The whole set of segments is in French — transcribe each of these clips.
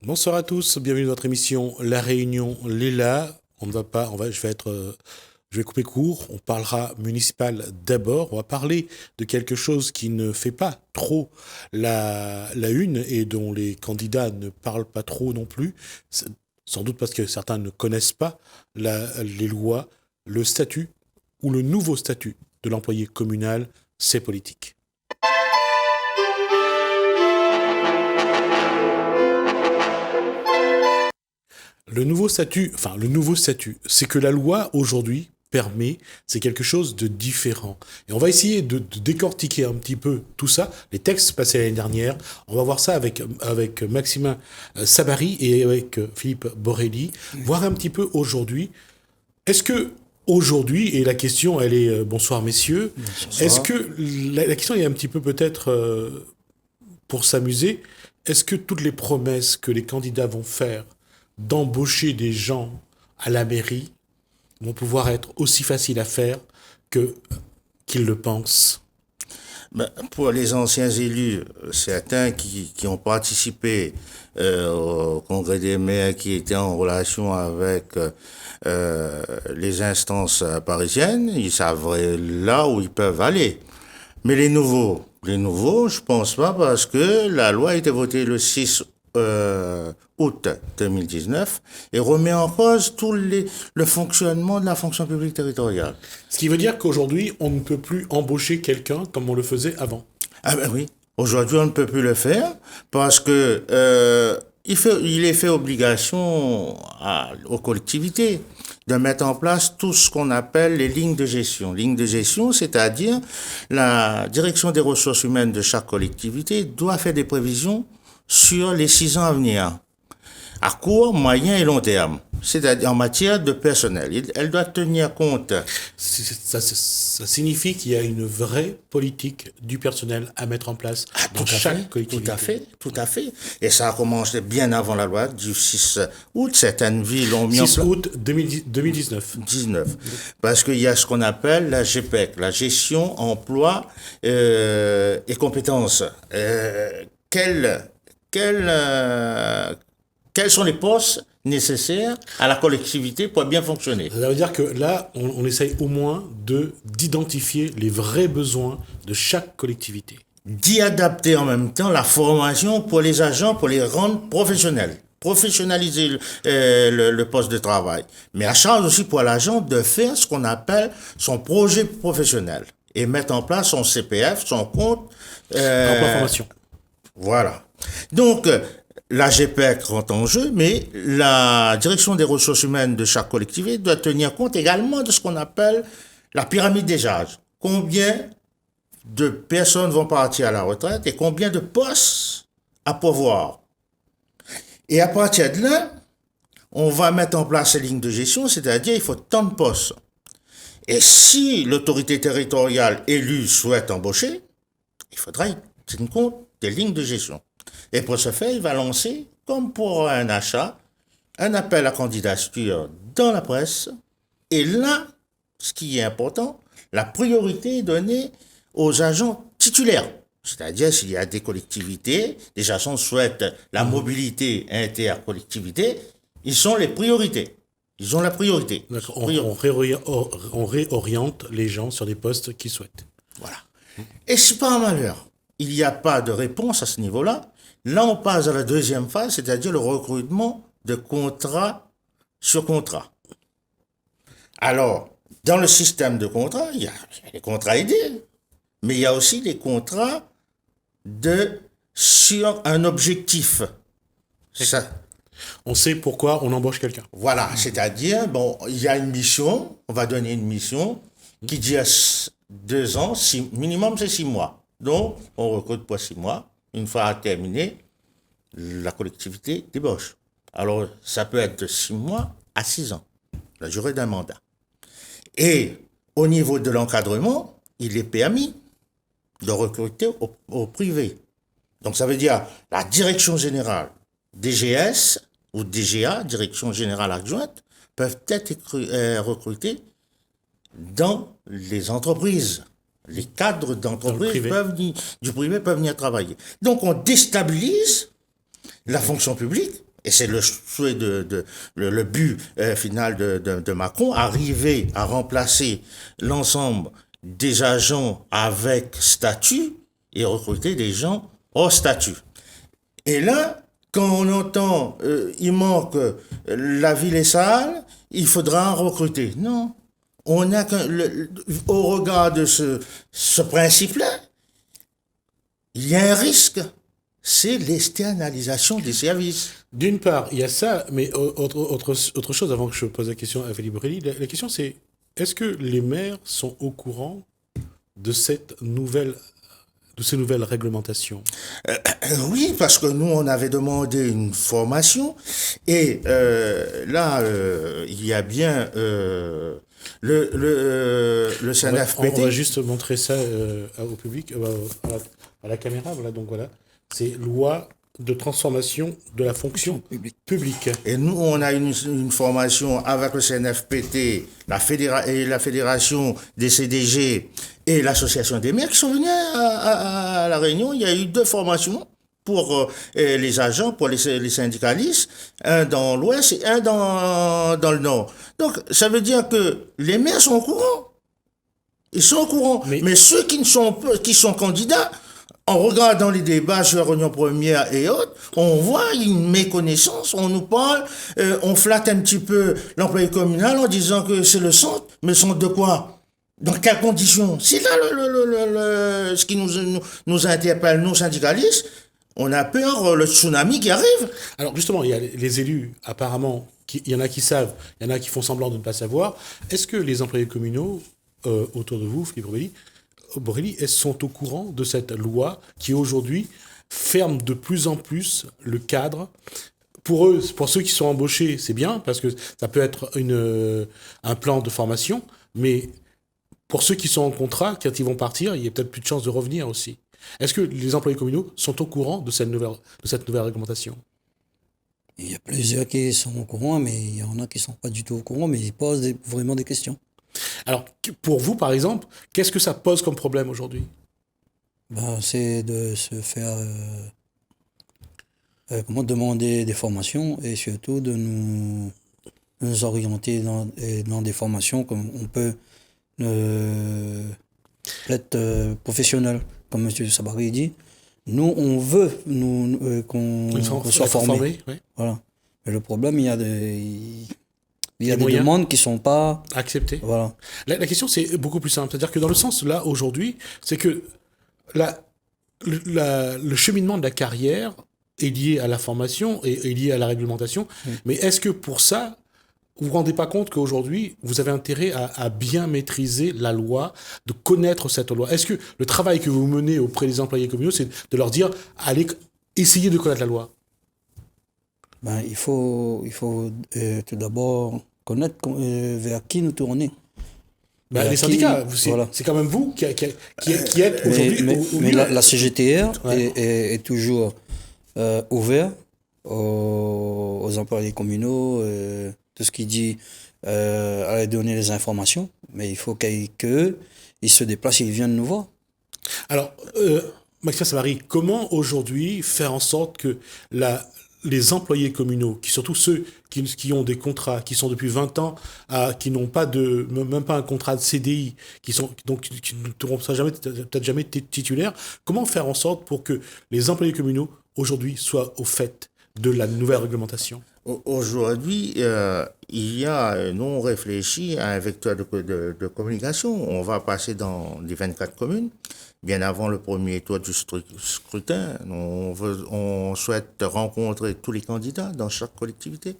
Bonsoir à tous, bienvenue dans notre émission La Réunion Léla. Je vais couper court. On parlera municipal d'abord. On va parler de quelque chose qui ne fait pas trop la une et dont les candidats ne parlent pas trop non plus. Sans doute parce que certains ne connaissent pas les lois, le statut ou le nouveau statut de l'employé communal. C'est politique. Le nouveau statut, c'est que la loi aujourd'hui permet, c'est quelque chose de différent. Et on va essayer de décortiquer un petit peu tout ça, les textes passés l'année dernière. On va voir ça avec Maximin Sabary et avec Philippe Borelli, voir un petit peu aujourd'hui. Est-ce que aujourd'hui, et la question, elle est, bonsoir messieurs, est-ce Bonsoir. que la question est un petit peu peut-être pour s'amuser, est-ce que toutes les promesses que les candidats vont faire d'embaucher des gens à la mairie vont pouvoir être aussi faciles à faire que qu'ils le pensent? Pour les anciens élus, certains qui ont participé au congrès des maires, qui étaient en relation avec les instances parisiennes, ils savent là où ils peuvent aller. Mais les nouveaux, je pense pas parce que la loi a été votée le 6 août 2019 et remet en cause le fonctionnement de la fonction publique territoriale. Ce qui veut dire qu'aujourd'hui, on ne peut plus embaucher quelqu'un comme on le faisait avant. Ah ben oui. Aujourd'hui, on ne peut plus le faire parce que il est fait obligation aux collectivités de mettre en place tout ce qu'on appelle les lignes de gestion. Lignes de gestion, c'est-à-dire la direction des ressources humaines de chaque collectivité doit faire des prévisions sur les 6 ans à venir, à court, moyen et long terme, c'est-à-dire en matière de personnel. Elle doit tenir compte. Ça signifie qu'il y a une vraie politique du personnel à mettre en place dans Tout à chaque fait, tout collectivité. à fait, tout à fait. Et ça a commencé bien avant la loi du 6 août. Certaines villes ont mis en 6 place août 2019. 19. Parce qu'il y a ce qu'on appelle la GPEC, la gestion, emploi et compétences. Quels sont les postes nécessaires à la collectivité pour bien fonctionner? Ça veut dire que là, on essaye au moins d'identifier les vrais besoins de chaque collectivité. D'y adapter en même temps la formation pour les agents, pour les rendre professionnels. Professionnaliser le poste de travail. Mais à charge aussi pour l'agent de faire ce qu'on appelle son projet professionnel et mettre en place son CPF, son compte. Emploi formation. Voilà. Donc, la GPEC rentre en jeu, mais la direction des ressources humaines de chaque collectivité doit tenir compte également de ce qu'on appelle la pyramide des âges. Combien de personnes vont partir à la retraite et combien de postes à pourvoir. Et à partir de là, on va mettre en place ces lignes de gestion, c'est-à-dire il faut tant de postes. Et si l'autorité territoriale élue souhaite embaucher, il faudra tenir compte des lignes de gestion. Et pour ce faire, il va lancer, comme pour un achat, un appel à candidature dans la presse. Et là, ce qui est important, la priorité est donnée aux agents titulaires. C'est-à-dire s'il y a des collectivités, des agents souhaitent la mobilité intercollectivité, ils sont les priorités. Ils ont la priorité. D'accord. On réoriente les gens sur des postes qu'ils souhaitent. Voilà. Et si par malheur, il n'y a pas de réponse à ce niveau-là, là on passe à la deuxième phase, c'est-à-dire le recrutement de contrat sur contrat. Alors, dans le système de contrat, il y a les contrats aidés, mais il y a aussi les contrats sur un objectif. Ça, On sait pourquoi on embauche quelqu'un. voilà, c'est-à-dire, bon, il y a une mission, on va donner une mission qui dit à 2 ans, minimum c'est 6 mois. Donc, on recrute pour 6 mois. Une fois terminé, la collectivité débauche. Alors, ça peut être de 6 mois à 6 ans, la durée d'un mandat. Et au niveau de l'encadrement, il est permis de recruter au privé. Donc ça veut dire la direction générale, DGS ou DGA, direction générale adjointe, peuvent être recrutés dans les entreprises. Les cadres d'entreprises du privé peuvent venir travailler. Donc on déstabilise la fonction publique et c'est le souhait le but final de Macron, arriver à remplacer l'ensemble des agents avec statut et recruter des gens hors statut. Et là, quand on entend il manque la ville est sale, il faudra en recruter. Non. On a au regard de ce principe-là, il y a un risque, c'est l'externalisation des services. D'une part, il y a ça, mais autre chose avant que je pose la question à Philippe Borelli, la question c'est, est-ce que les maires sont au courant de ces nouvelles réglementations? Oui, parce que nous, on avait demandé une formation, et là, il y a bien le CNFPT. On va juste montrer ça au public, à la caméra, voilà, donc voilà. C'est loi de transformation de la fonction publique. Et nous, on a une formation avec le CNFPT, la Fédération des CDG et l'Association des maires qui sont venus à La Réunion. Il y a eu 2 formations pour les agents, pour les syndicalistes, un dans l'Ouest et un dans le Nord. Donc, ça veut dire que les maires sont au courant. Ils sont au courant. Mais ceux qui sont candidats, en regardant les débats sur la réunion première et autres, on voit une méconnaissance, on nous parle, on flatte un petit peu l'employé communal en disant que c'est le centre, mais le centre de quoi? Dans quelles conditions? C'est là ce qui nous interpelle, nous syndicalistes. On a peur, le tsunami qui arrive. Alors justement, il y a les élus, apparemment, il y en a qui savent, il y en a qui font semblant de ne pas savoir. Est-ce que les employés communaux, autour de vous, Philippe Borelli, sont au courant de cette loi qui aujourd'hui ferme de plus en plus le cadre? Pour eux, pour ceux qui sont embauchés, c'est bien parce que ça peut être un plan de formation, mais pour ceux qui sont en contrat, quand ils vont partir, il y a peut-être plus de chances de revenir aussi. Est-ce que les employés communaux sont au courant de cette nouvelle réglementation? Il y a plusieurs qui sont au courant, mais il y en a qui ne sont pas du tout au courant, mais ils posent vraiment des questions. Alors, pour vous, par exemple, qu'est-ce que ça pose comme problème aujourd'hui? C'est de se faire demander des formations et surtout de nous orienter dans des formations comme on peut être professionnel, comme M. Sabari dit. Nous, on veut qu'on soit formés. Oui. Voilà. Mais le problème, il y a des demandes qui ne sont pas acceptées. Voilà. La question, c'est beaucoup plus simple. C'est-à-dire que dans le sens, là, aujourd'hui, c'est que le cheminement de la carrière est lié à la formation et est lié à la réglementation. Mais est-ce que pour ça, vous ne vous rendez pas compte qu'aujourd'hui, vous avez intérêt à bien maîtriser la loi, de connaître cette loi? Est-ce que le travail que vous menez auprès des employés communaux, c'est de leur dire, allez, essayez de connaître la loi? Il faut tout d'abord connaître vers qui nous tourner. Les syndicats, voilà. C'est quand même vous qui êtes aujourd'hui au mais la CGTR est toujours ouverte aux employés communaux, tout ce qui dit à donner les informations, mais il faut qu'ils se déplacent, ils viennent nous voir. Alors, Maxime Savary, comment aujourd'hui faire en sorte que les employés communaux, surtout ceux qui ont des contrats, qui sont depuis 20 ans, qui n'ont pas même pas un contrat de CDI, qui ne seront peut-être jamais titulaires, comment faire en sorte pour que les employés communaux aujourd'hui soient au fait de la nouvelle réglementation? Aujourd'hui, il y a, nous on réfléchit à un vecteur de communication. On va passer dans les 24 communes. Bien avant le premier tour du scrutin, on souhaite rencontrer tous les candidats dans chaque collectivité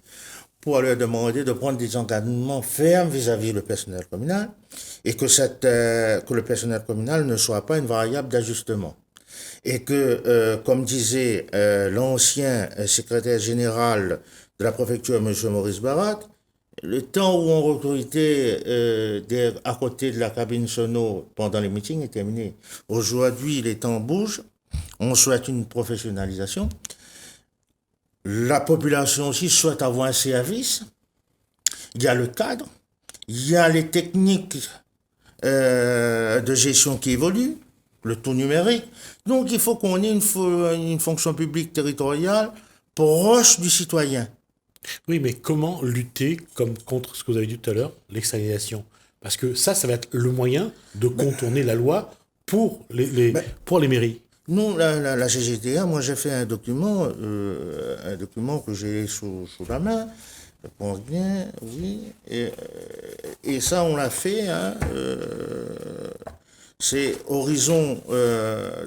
pour leur demander de prendre des engagements fermes vis-à-vis du personnel communal et que le personnel communal ne soit pas une variable d'ajustement. Et que, comme disait l'ancien secrétaire général de la préfecture, M. Maurice Barat, le temps où on recrutait à côté de la cabine sono pendant les meetings est terminé. Aujourd'hui, les temps bougent. On souhaite une professionnalisation. La population aussi souhaite avoir un service. Il y a le cadre. Il y a les techniques de gestion qui évoluent, le tout numérique. Donc, il faut qu'on ait une fonction publique territoriale proche du citoyen. Oui, mais comment lutter contre ce que vous avez dit tout à l'heure, l'externalisation? Parce que ça va être le moyen de contourner la loi pour pour les mairies. Nous, la CGTA, moi j'ai fait un document que j'ai sous la main, je pense bien, oui, et ça on l'a fait, c'est Horizon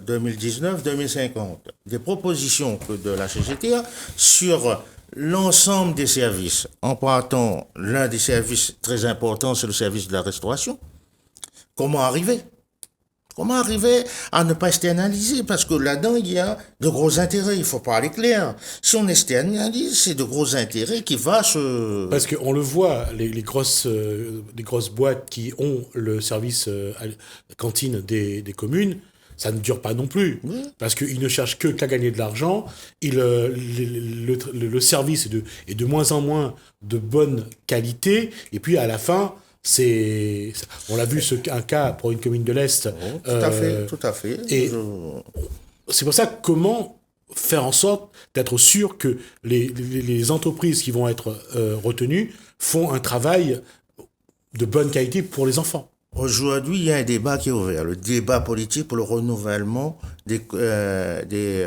2019-2050, des propositions de la CGTA sur l'ensemble des services, en partant l'un des services très importants, c'est le service de la restauration. Comment arriver à ne pas externaliser? Parce que là-dedans, il y a de gros intérêts. Il faut parler clair. Si on externalise, c'est de gros intérêts qui va se... Parce qu'on le voit, les grosses boîtes qui ont le service cantine des communes, ça ne dure pas non plus. Oui. Parce qu'ils ne cherchent qu'à gagner de l'argent. Le service est de moins en moins de bonne qualité. Et puis, à la fin... on l'a vu, un cas pour une commune de l'Est. Tout à fait. Et c'est pour ça, comment faire en sorte d'être sûr que les entreprises qui vont être retenues font un travail de bonne qualité pour les enfants? Aujourd'hui, il y a un débat qui est ouvert, le débat politique pour le renouvellement des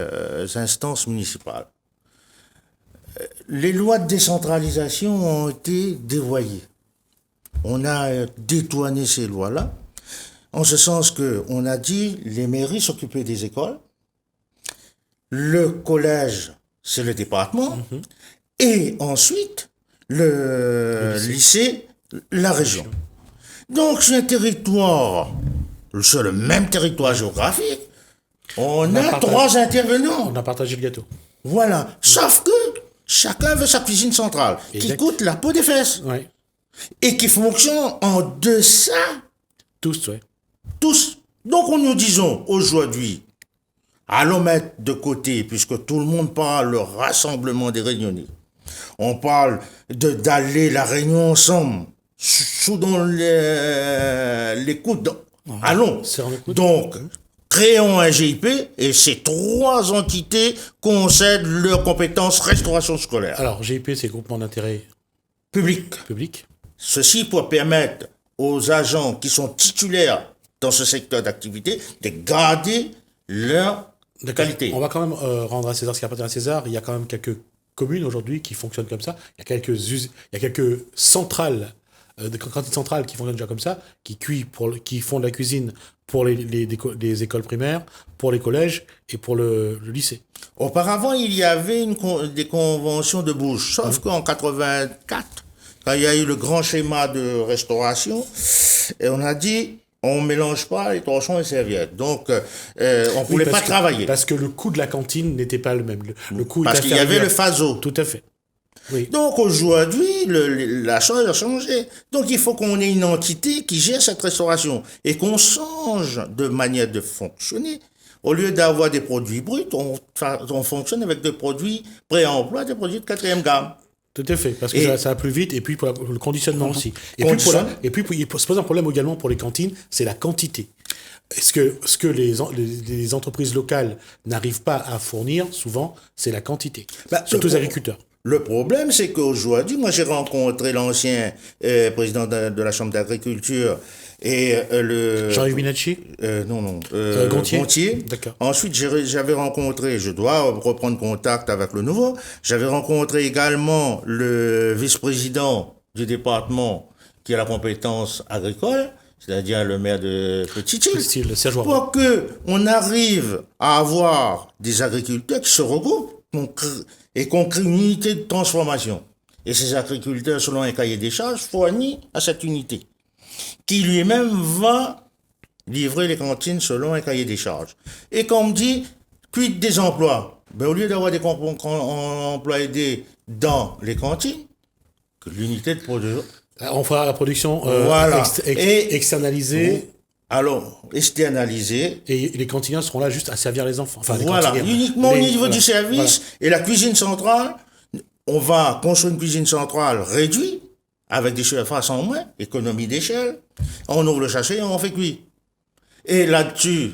instances municipales. Les lois de décentralisation ont été dévoyées. On a détourné ces lois-là, en ce sens qu'on a dit les mairies s'occupaient des écoles, le collège, c'est le département, et ensuite le lycée, la région. Donc, sur un territoire, sur le même territoire géographique, on a trois intervenants. On a partagé le gâteau. Voilà. Sauf que chacun veut sa cuisine centrale, qui coûte la peau des fesses. Ouais. Et qui fonctionne en deçà. Tous, ouais. Tous. Donc, nous disons aujourd'hui, allons mettre de côté, puisque tout le monde parle le rassemblement des réunionnais. On parle d'aller la réunion ensemble, sous dans les coudes. Allons. Donc, créons un GIP et ces trois entités concèdent leurs compétences restauration scolaire. Alors, GIP, c'est groupement d'intérêt public. Ceci pour permettre aux agents qui sont titulaires dans ce secteur d'activité de garder leur qualité. On va quand même rendre à César ce qui appartient à César. Il y a quand même quelques communes aujourd'hui qui fonctionnent comme ça. Il y a quelques centrales, cantines centrales qui fonctionnent déjà comme ça, qui font de la cuisine pour les écoles primaires, pour les collèges et pour le lycée. Auparavant, il y avait des conventions de bouche, sauf qu'en 84, quand il y a eu le grand schéma de restauration, et on a dit, on ne mélange pas les torchons et les serviettes. Donc, on ne voulait pas travailler. Parce que le coût de la cantine n'était pas le même. Parce qu'il y avait le FASO. Tout à fait. Oui. Donc, aujourd'hui, la chose a changé. Donc, il faut qu'on ait une entité qui gère cette restauration et qu'on change de manière de fonctionner. Au lieu d'avoir des produits bruts, on fonctionne avec des produits pré-emploi, des produits de quatrième gamme. Tout à fait, parce que ça va plus vite, et puis pour le conditionnement aussi. Et puis, il se pose un problème également pour les cantines, c'est la quantité. Ce que les entreprises locales n'arrivent pas à fournir, souvent, c'est la quantité. Surtout les agriculteurs. Le problème, c'est qu'aujourd'hui, moi j'ai rencontré l'ancien président de la Chambre d'agriculture et le... Jean-Yves Minacci Gontier. D'accord. Ensuite, j'avais rencontré, je dois reprendre contact avec le nouveau, j'avais rencontré également le vice-président du département qui a la compétence agricole, c'est-à-dire le maire de Petit-Île, pour qu'on arrive à avoir des agriculteurs qui se regroupent et qu'on crée une unité de transformation. Et ces agriculteurs, selon un cahier des charges, fournit à cette unité, qui lui-même va livrer les cantines selon un cahier des charges. Et comme on me dit, quid des emplois? Au lieu d'avoir des emplois aidés dans les cantines, que l'unité de production... On fera la production externalisée. Alors, externalisé. Et les cantiniers seront là juste à servir les enfants. Enfin, uniquement au niveau du service. Et la cuisine centrale, on va construire une cuisine centrale réduite, avec des surfaces en moins, économie d'échelle. On ouvre le sachet et on fait cuire. Et là-dessus,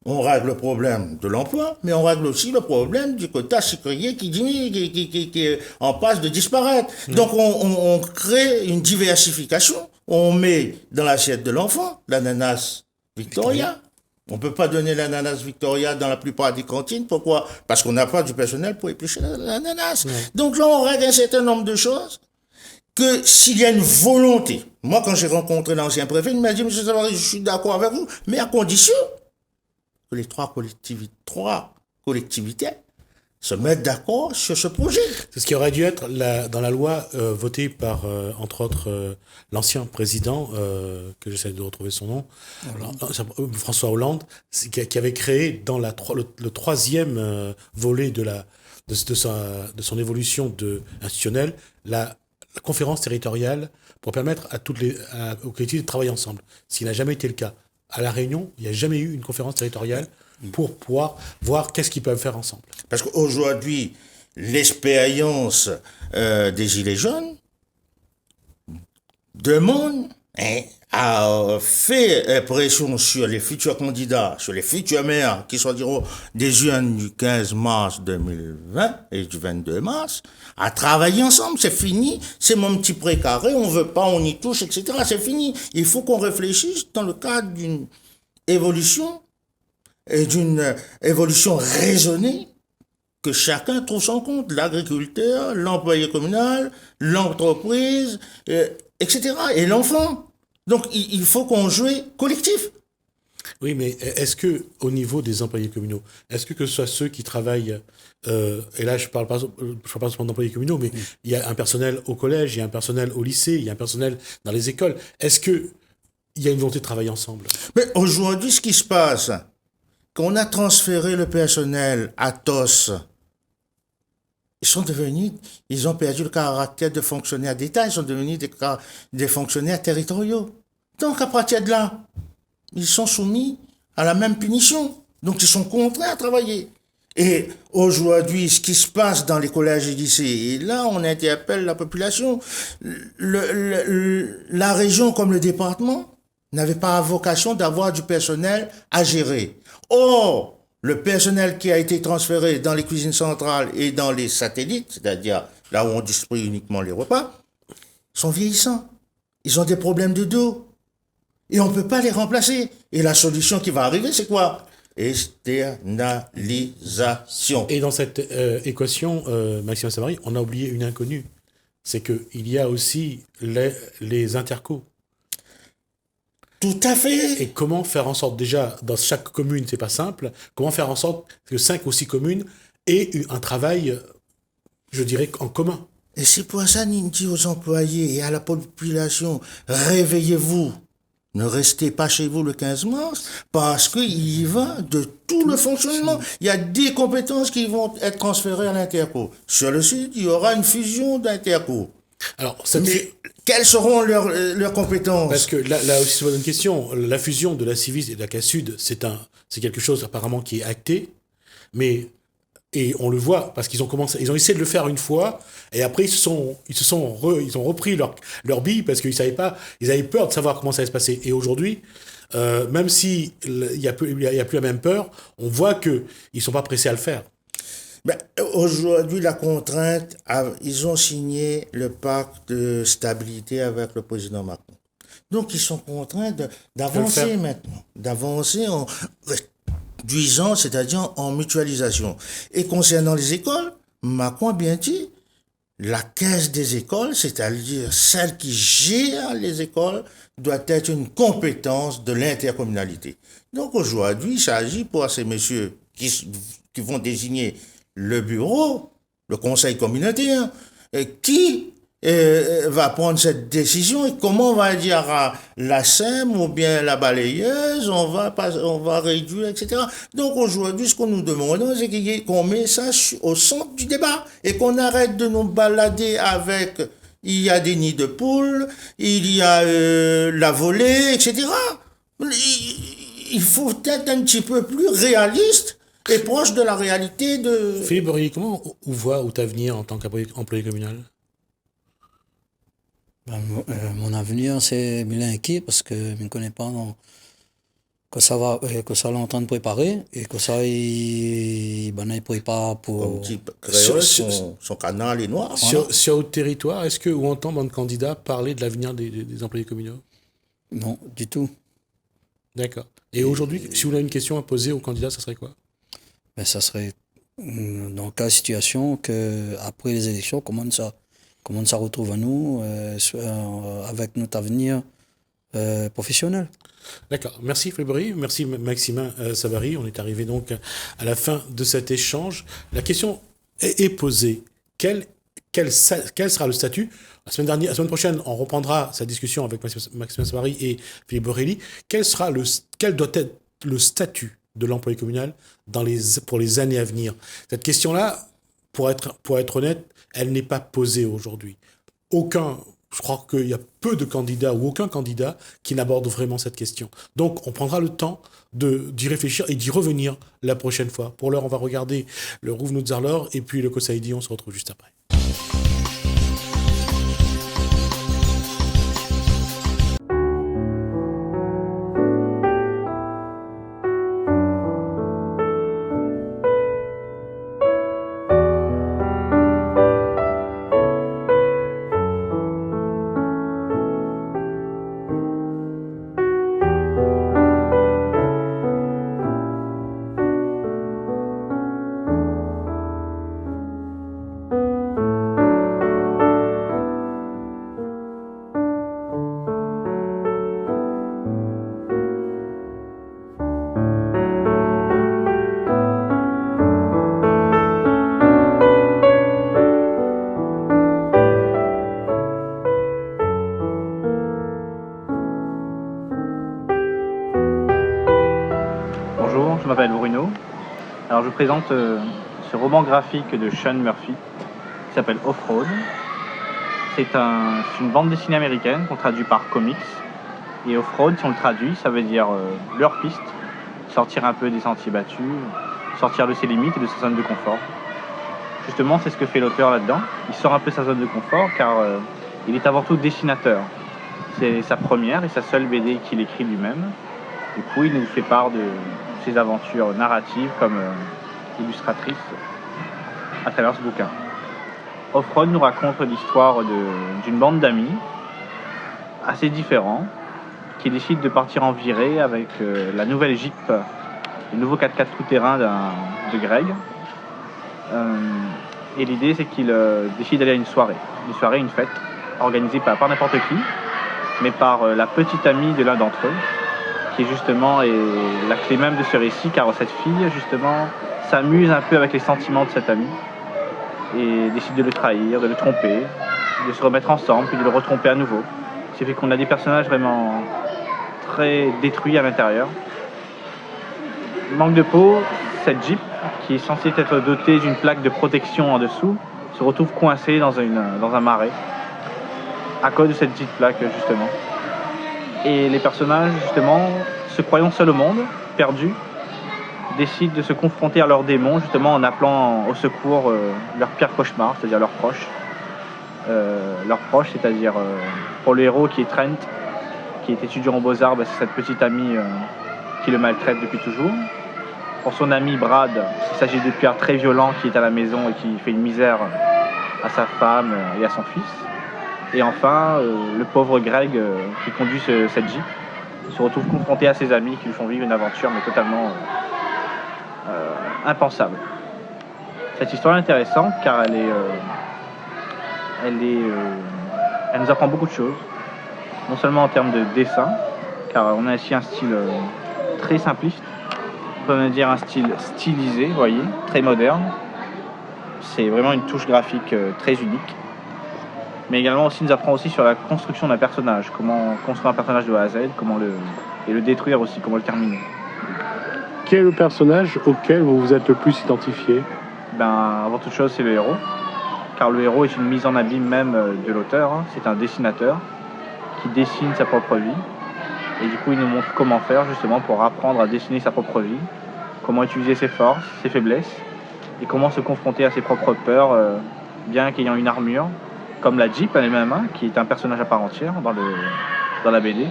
on règle le problème de l'emploi, mais on règle aussi le problème du quota sucrier qui est en passe de disparaître. Donc on crée une diversification. On met dans l'assiette de l'enfant l'ananas Victoria. On peut pas donner l'ananas Victoria dans la plupart des cantines. Pourquoi? Parce qu'on n'a pas du personnel pour éplucher l'ananas. Donc là, on règle un certain nombre de choses que s'il y a une volonté. Moi, quand j'ai rencontré l'ancien préfet, il m'a dit, monsieur Savary, je suis d'accord avec vous, mais à condition que les trois collectivités se mettent d'accord sur ce projet. C'est ce qui aurait dû être dans la loi votée par, entre autres, l'ancien président, que j'essaie de retrouver son nom, François Hollande, qui avait créé dans le troisième volet de son évolution institutionnelle, la conférence territoriale pour permettre aux collectivités de travailler ensemble. Ce qui n'a jamais été le cas. À La Réunion, il n'y a jamais eu une conférence territoriale pour pouvoir voir qu'est-ce qu'ils peuvent faire ensemble. Parce qu'aujourd'hui, l'expérience des Gilets jaunes demande, a fait pression sur les futurs candidats, sur les futurs maires qui sortiront des jeunes du 15 mars 2020 et du 22 mars, à travailler ensemble. C'est fini, c'est mon petit précaré, on veut pas, on y touche, etc. C'est fini. Il faut qu'on réfléchisse dans le cadre d'une évolution et d'une évolution raisonnée, que chacun trouve son compte, l'agriculteur, l'employé communal, l'entreprise, etc. et l'enfant. Donc, il faut qu'on joue collectif. Oui, mais est-ce que, au niveau des employés communaux, est-ce que ce soit ceux qui travaillent, et là je parle pas seulement d'employés communaux, mais il y a un personnel au collège, il y a un personnel au lycée, il y a un personnel dans les écoles. Est-ce que il y a une volonté de travailler ensemble? Mais aujourd'hui, ce qui se passe, qu'on a transféré le personnel à TOS, ils ont perdu le caractère de fonctionnaires d'État, ils sont devenus des fonctionnaires territoriaux. Donc, à partir de là, ils sont soumis à la même punition. Donc, ils sont contraints à travailler. Et aujourd'hui, ce qui se passe dans les collèges et lycées, et là, on interpelle la population, la région comme le département n'avait pas vocation d'avoir du personnel à gérer. Or, le personnel qui a été transféré dans les cuisines centrales et dans les satellites, c'est-à-dire là où on distribue uniquement les repas, sont vieillissants. Ils ont des problèmes de dos. Et on ne peut pas les remplacer. Et la solution qui va arriver, c'est quoi? Externalisation. Et dans cette équation, Maxime Savary, on a oublié une inconnue. C'est qu'il y a aussi les intercos. Tout à fait. Et comment faire en sorte, déjà, dans chaque commune, c'est pas simple, comment faire en sorte que 5 ou 6 communes aient eu un travail, je dirais, en commun. Et c'est pour ça qu'on dit aux employés et à la population, réveillez-vous. Ne restez pas chez vous le 15 mars, parce qu'il y va de tout le fonctionnement. Il y a des compétences qui vont être transférées à l'Interco. Sur le sud, il y aura une fusion d'Interco. Alors, mais quelles seront leurs compétences? Parce que là aussi, c'est une bonne question. La fusion de la Civis et de la CASUD, c'est quelque chose apparemment qui est acté, et on le voit parce qu'ils ont essayé de le faire une fois, et après ils ont repris leur bille parce qu'ils savaient pas, ils avaient peur de savoir comment ça allait se passer. Et aujourd'hui, même si il y a plus la même peur, on voit que ils sont pas pressés à le faire. Ben, aujourd'hui, la contrainte, ils ont signé le pacte de stabilité avec le président Macron. Donc, ils sont contraints d'avancer maintenant, d'avancer en réduisant, c'est-à-dire en mutualisation. Et concernant les écoles, Macron a bien dit, la caisse des écoles, c'est-à-dire celle qui gère les écoles, doit être une compétence de l'intercommunalité. Donc, aujourd'hui, il s'agit pour ces messieurs qui vont désigner le bureau, le conseil communautaire, qui va prendre cette décision et comment on va dire à la SEM ou bien la balayeuse, on va réduire, etc. Donc aujourd'hui, ce qu'on nous demande, c'est qu'on met ça au centre du débat et qu'on arrête de nous balader avec il y a des nids de poules, il y a la volée, etc. Il faut être un petit peu plus réaliste et proche de la réalité de... Philippe Borilly, comment vous voit votre avenir en tant qu'employé communal? Mon avenir, c'est bien inquiet parce que je ne connais pas que ça l'est en train de préparer et que ça il prépare Comme pour dit Créole, sur- son canal est noir. Sur votre territoire, est-ce que vous entendez un candidat parler de l'avenir des employés communaux? non du tout. D'accord. Et aujourd'hui, si vous avez une question à poser au candidat, ça serait quoi? Mais ça serait dans quelle situation que après les élections comment ça retrouve à nous avec notre avenir professionnel. D'accord. Merci Frédéric, merci Maximin Savary. On est arrivé donc à la fin de cet échange. La question est posée. Quel sera le statut? La semaine prochaine, on reprendra sa discussion avec Maximin Savary et Philippe Borelli. Quel doit être le statut de l'employé communal pour les années à venir? Cette question-là, pour être honnête, elle n'est pas posée aujourd'hui. Je crois qu'il y a peu de candidats ou aucun candidat qui n'aborde vraiment cette question. Donc, on prendra le temps d'y réfléchir et d'y revenir la prochaine fois. Pour l'heure, on va regarder le Rouv Nutzarlor et puis le Kosaïdi. On se retrouve juste après. Bonjour, je m'appelle Bruno. Alors je vous présente ce roman graphique de Sean Murphy qui s'appelle Off-Road. C'est une bande dessinée américaine qu'on traduit par comics. Et Off-Road, si on le traduit, ça veut dire leur piste, sortir un peu des sentiers battus, sortir de ses limites et de sa zone de confort. Justement, c'est ce que fait l'auteur là-dedans. Il sort un peu de sa zone de confort car il est avant tout dessinateur. C'est sa première et sa seule BD qu'il écrit lui-même. Du coup, il nous fait part de ses aventures narratives comme illustratrice à travers ce bouquin. Off-Road nous raconte l'histoire d'une bande d'amis assez différents qui décident de partir en virée avec la nouvelle Jeep, le nouveau 4x4 tout-terrain de Greg. Et l'idée, c'est qu'ils décident d'aller à une soirée, une fête, organisée par n'importe qui, mais par la petite amie de l'un d'entre eux, qui justement est la clé même de ce récit, car cette fille, justement, s'amuse un peu avec les sentiments de cet ami et décide de le trahir, de le tromper, de se remettre ensemble, puis de le retromper à nouveau. Ce qui fait qu'on a des personnages vraiment très détruits à l'intérieur. Manque de peau, cette Jeep, qui est censée être dotée d'une plaque de protection en dessous, se retrouve coincée dans un marais, à cause de cette petite plaque, justement. Et les personnages, justement, se croyant seuls au monde, perdus, décident de se confronter à leurs démons, justement en appelant au secours leur pire cauchemar, c'est-à-dire leurs proches. C'est-à-dire pour le héros qui est Trent, qui est étudiant aux Beaux-Arts, c'est cette petite amie qui le maltraite depuis toujours. Pour son ami Brad, il s'agit de père très violent qui est à la maison et qui fait une misère à sa femme et à son fils. Et enfin, le pauvre Greg qui conduit cette Jeep se retrouve confronté à ses amis qui lui font vivre une aventure mais totalement impensable. Cette histoire est intéressante car elle nous apprend beaucoup de choses, non seulement en termes de dessin, car on a ici un style très simpliste, on peut même dire un style stylisé, vous voyez, très moderne. C'est vraiment une touche graphique très unique. Mais également aussi nous apprend aussi sur la construction d'un personnage, comment construire un personnage de A à Z, et le détruire aussi, comment le terminer. Quel est le personnage auquel vous vous êtes le plus identifié? Avant toute chose, c'est le héros, car le héros est une mise en abîme même de l'auteur. C'est un dessinateur qui dessine sa propre vie, et du coup il nous montre comment faire justement pour apprendre à dessiner sa propre vie, comment utiliser ses forces, ses faiblesses, et comment se confronter à ses propres peurs, bien qu'ayant une armure, comme la Jeep elle-même, qui est un personnage à part entière dans la BD.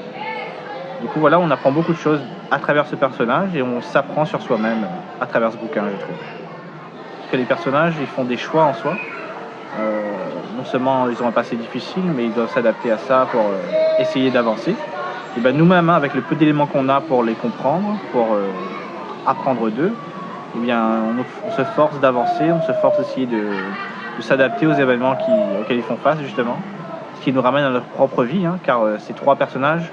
Du coup, voilà, on apprend beaucoup de choses à travers ce personnage et on s'apprend sur soi-même à travers ce bouquin, je trouve. Parce que les personnages, ils font des choix en soi. Non seulement ils ont un passé difficile, mais ils doivent s'adapter à ça pour essayer d'avancer. Et ben nous-mêmes, avec le peu d'éléments qu'on a pour les comprendre, pour apprendre d'eux, eh bien, on se force d'avancer, on se force d'essayer de s'adapter aux événements auxquels ils font face, justement. Ce qui nous ramène à leur propre vie, hein, car ces trois personnages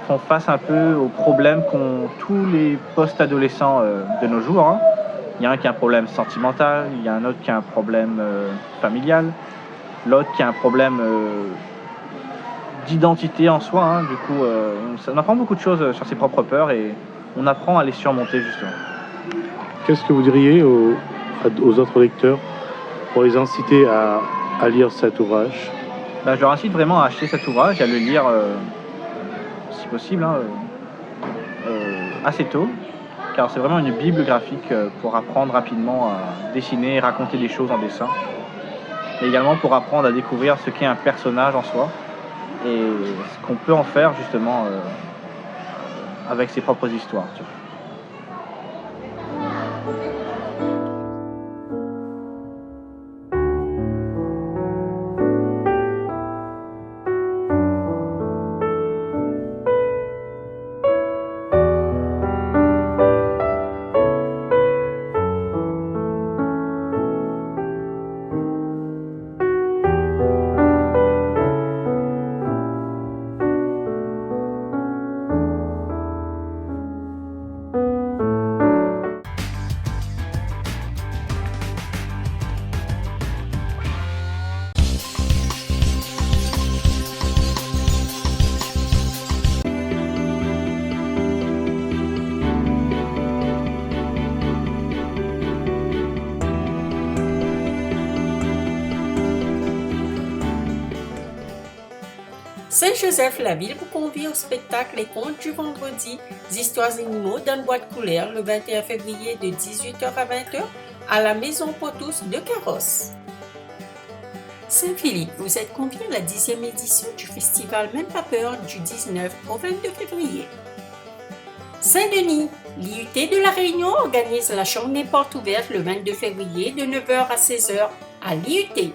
font face un peu aux problèmes qu'ont tous les post-adolescents de nos jours. Hein. Il y a un qui a un problème sentimental, il y a un autre qui a un problème familial, l'autre qui a un problème d'identité en soi. Hein. Du coup, on apprend beaucoup de choses sur ses propres peurs et on apprend à les surmonter, justement. Qu'est-ce que vous diriez aux autres lecteurs pour les inciter à lire cet ouvrage? Ben, je leur incite vraiment à acheter cet ouvrage et à le lire, si possible, hein, assez tôt, car c'est vraiment une bible graphique pour apprendre rapidement à dessiner et raconter des choses en dessin, mais également pour apprendre à découvrir ce qu'est un personnage en soi et ce qu'on peut en faire justement avec ses propres histoires. Saint-Joseph-la-Ville vous convie au spectacle Les Contes du Vendredi, Histoires animaux dans une boîte couleur le 21 février de 18h à 20h à la Maison pour tous de Carrosse. Saint-Philippe, vous êtes conviés à la 10e édition du festival Même pas peur du 19 au 22 février. Saint-Denis, l'IUT de la Réunion organise la journée porte ouverte le 22 février de 9h à 16h à l'IUT.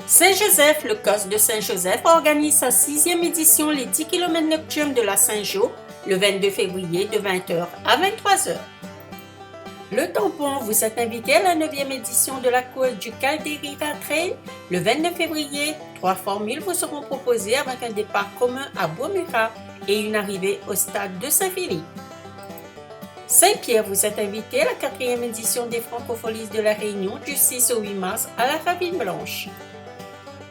Saint-Joseph, le COS de Saint-Joseph organise sa 6e édition les 10 km nocturnes de la Saint-Jo le 22 février de 20h à 23h. Le Tampon, vous êtes invité à la 9e édition de la course du Calderira Trail le 29 février. 3 formules vous seront proposées avec un départ commun à Beaumura et une arrivée au stade de Saint-Philippe. Saint-Pierre, vous êtes invité à la 4e édition des Francopholies de la Réunion du 6 au 8 mars à la Ravine Blanche.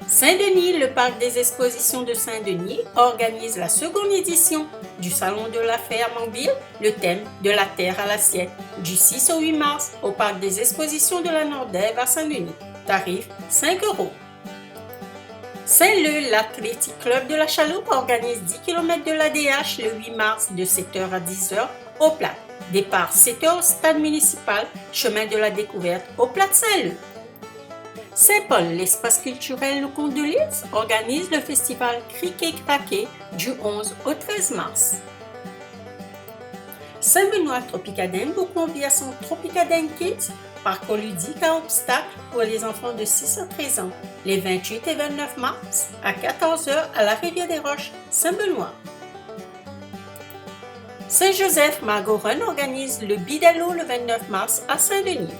Saint-Denis, le parc des expositions de Saint-Denis organise la 2e édition du Salon de la Ferme en ville, le thème de la terre à l'assiette, du 6 au 8 mars au parc des expositions de la Nordève à Saint-Denis. Tarif 5 €. Saint-Leu, l'Athletic Club de la Chaloupe organise 10 km de l'ADH le 8 mars de 7h à 10h au Plat. Départ 7h au stade municipal, chemin de la découverte au Plat de Saint-Leu. Saint-Paul, l'espace culturel Le Conte de Lys organise le festival Criquet Craquet du 11 au 13 mars. Saint-Benoît Tropicadène vous convie à son Tropicadène Kids, parcours ludique à obstacles pour les enfants de 6 à 13 ans, les 28 et 29 mars à 14h à la Rivière des Roches, Saint-Benoît. Saint-Joseph Margot Run organise le Bidalo le 29 mars à Saint-Denis.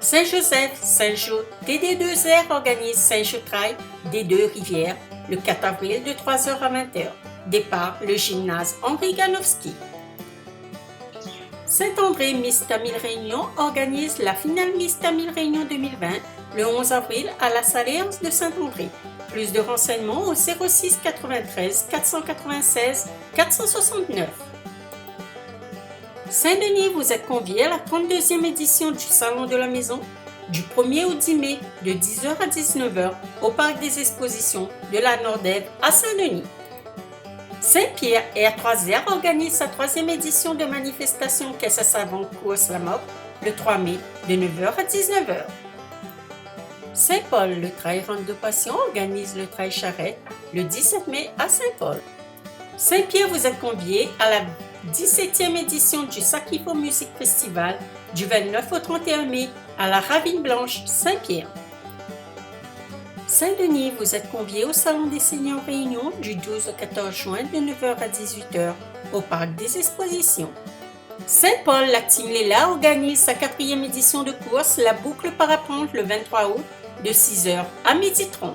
Saint-Joseph, Saint-Jo, TD2R organise Saint-Jo Trail des Deux-Rivières le 4 avril de 3h à 20h. Départ, le gymnase Henri Ganowski. Saint-André Miss Tamil Réunion organise la finale Miss Tamil Réunion 2020 le 11 avril à la Saléance de Saint-André. Plus de renseignements au 06 93 496 469. Saint-Denis, vous êtes conviés à la 32e édition du Salon de la Maison du 1er au 10 mai de 10h à 19h au Parc des Expositions de la Nordève à Saint-Denis. Saint-Pierre R3R organise sa 3e édition de manifestation Caisse à savon course la MOP le 3 mai de 9h à 19h. Saint-Paul, le Trail Run de Passion organise le Trail Charrette le 17 mai à Saint-Paul. Saint-Pierre, vous êtes conviés à la 17e édition du Sakifo Music Festival du 29 au 31 mai à la Ravine Blanche, Saint-Pierre. Saint-Denis, vous êtes conviés au Salon des Seigneurs Réunion du 12 au 14 juin de 9h à 18h au Parc des Expositions. Saint-Paul, Lactine-Léla organise sa 4e édition de course La Boucle Parapente le 23 août de 6h à 12h30.